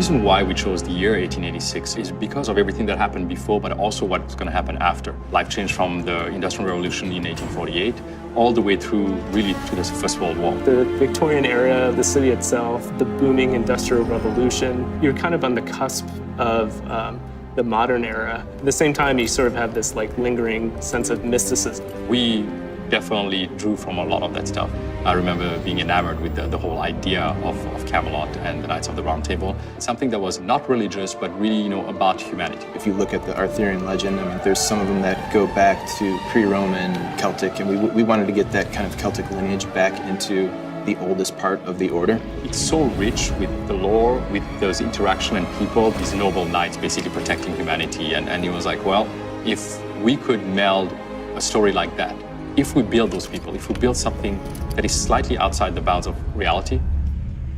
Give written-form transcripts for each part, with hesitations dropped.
reason why we chose the year 1886 is because of everything that happened before, but also what's going to happen after. Life changed from the Industrial Revolution in 1848 all the way through really to the First World War. The Victorian era, the city itself, the booming Industrial Revolution, you're kind of on the cusp of the modern era. At the same time, you sort of have this like lingering sense of mysticism. We definitely drew from a lot of that stuff. I remember being enamored with the whole idea of Camelot and the Knights of the Round Table. Something that was not religious, but really, about humanity. If you look at the Arthurian legend, I mean, there's some of them that go back to pre-Roman, Celtic, and we wanted to get that kind of Celtic lineage back into the oldest part of the order. It's so rich with the lore, with those interaction and people, these noble knights basically protecting humanity. And he was like, well, if we could meld a story like that, if we build those people, if we build something that is slightly outside the bounds of reality,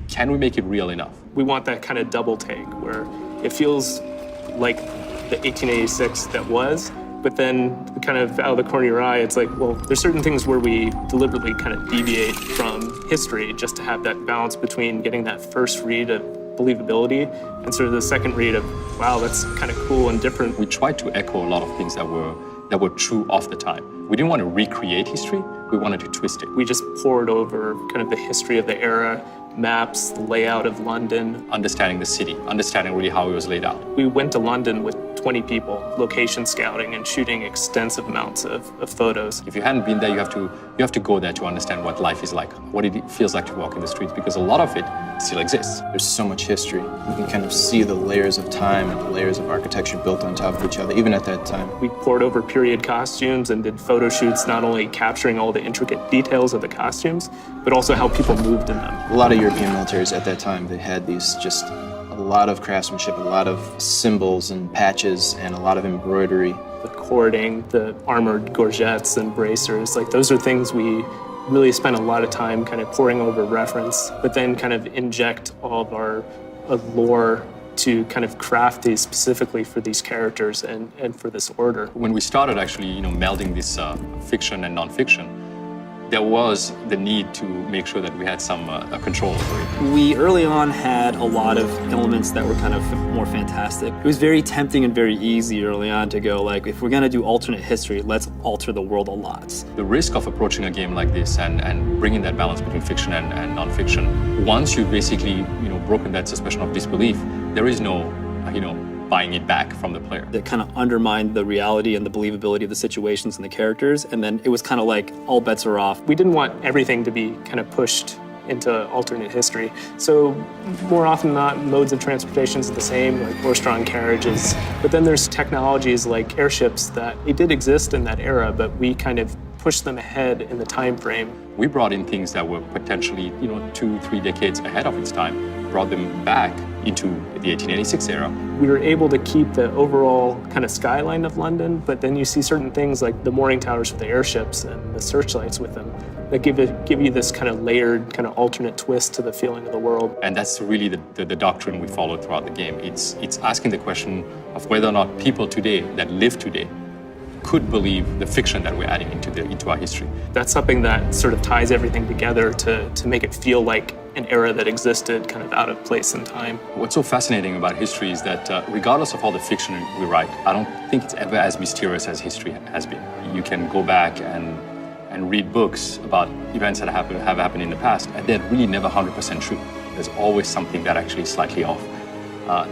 can we make it real enough? We want that kind of double take where it feels like the 1886 that was, but then kind of out of the corner of your eye, it's like, well, there's certain things where we deliberately kind of deviate from history just to have that balance between getting that first read of believability and sort of the second read of, wow, that's kind of cool and different. We tried to echo a lot of things that were true of the time. We didn't want to recreate history, we wanted to twist it. We just poured over kind of the history of the era, maps, the layout of London. Understanding the city, understanding really how it was laid out. We went to London with 20 people, location scouting and shooting extensive amounts of photos. If you hadn't been there, you have to go there to understand what life is like, what it feels like to walk in the streets, because a lot of it still exists. There's so much history. You can kind of see the layers of time and the layers of architecture built on top of each other, even at that time. We poured over period costumes and did photo shoots, not only capturing all the intricate details of the costumes, but also how people moved in them. A lot of European militaries at that time, they had these just a lot of craftsmanship, a lot of symbols and patches, and a lot of embroidery. The cording, the armored gorgets and bracers, like those are things we really spent a lot of time kind of pouring over reference, but then kind of inject all of our lore to kind of craft these specifically for these characters and for this order. When we started actually, melding this fiction and nonfiction, there was the need to make sure that we had some control over it. We early on had a lot of elements that were kind of more fantastic. It was very tempting and very easy early on to go like, if we're gonna do alternate history, let's alter the world a lot. The risk of approaching a game like this and bringing that balance between fiction and nonfiction, once you've basically, broken that suspension of disbelief, there is no, buying it back from the player. That kind of undermined the reality and the believability of the situations and the characters, and then it was kind of like all bets are off. We didn't want everything to be kind of pushed into alternate history. So more often than not, modes of transportation is the same, like horse-drawn carriages. But then there's technologies like airships that it did exist in that era, but we kind of pushed them ahead in the time frame. We brought in things that were potentially, 2-3 decades ahead of its time, brought them back into the 1886 era. We were able to keep the overall kind of skyline of London, but then you see certain things like the mooring towers for the airships and the searchlights with them that give you this kind of layered, kind of alternate twist to the feeling of the world. And that's really the doctrine we follow throughout the game. It's asking the question of whether or not people today that live today could believe the fiction that we're adding into our history. That's something that sort of ties everything together to make it feel like an era that existed kind of out of place in time. What's so fascinating about history is that regardless of all the fiction we write, I don't think it's ever as mysterious as history has been. You can go back and read books about events that have happened in the past, and they're really never 100% true. There's always something that actually is slightly off.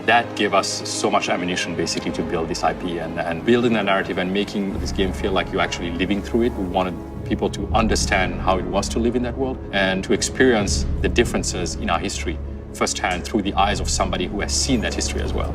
That gave us so much ammunition basically to build this IP and building a narrative and making this game feel like you're actually living through it. We wanted people to understand how it was to live in that world and to experience the differences in our history firsthand through the eyes of somebody who has seen that history as well.